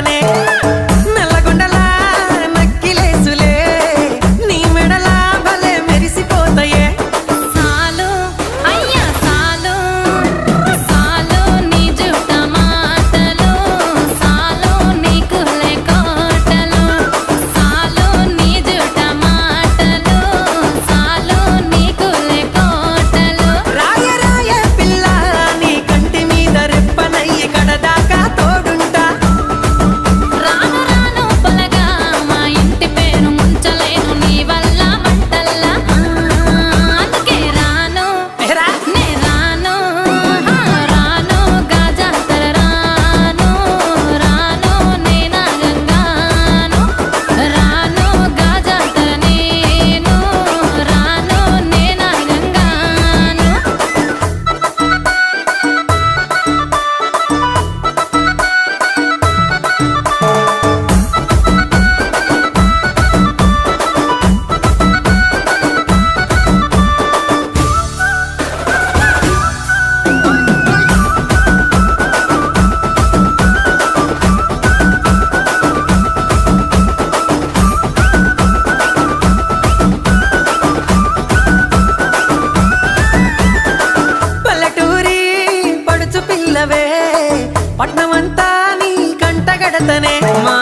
కడతనే నల్లగొండలా నక్కిలేసులే నీ మెడలా భలే మెరిసిపోతాయే సాలు అయ్యా సాలు సాలు నీ జుట్ట మాటలు సాలు నీకు లేకోటలు సాలు నీ జుట్ట మాటలు సాలు నీకు లేకోటలు రాయ రాయ పిల్ల నీ కంటి మీద రెప్పనయ్యి కడదాకా తోడుంటా రాను రాను పొలగా మా ఇంటి పేరు ముంచలేను నీ వల్ల మంటల్లా అందుకే రాను ఏరా నే రాను రాను గాజాతర రాను రాను నేనా గంగాను రాను గాజాతర నేను రాను నేనా గంగాను పల్లెటూరి పడుచు పిల్లవే పట్నమంతా నీ కంటగడతనే మా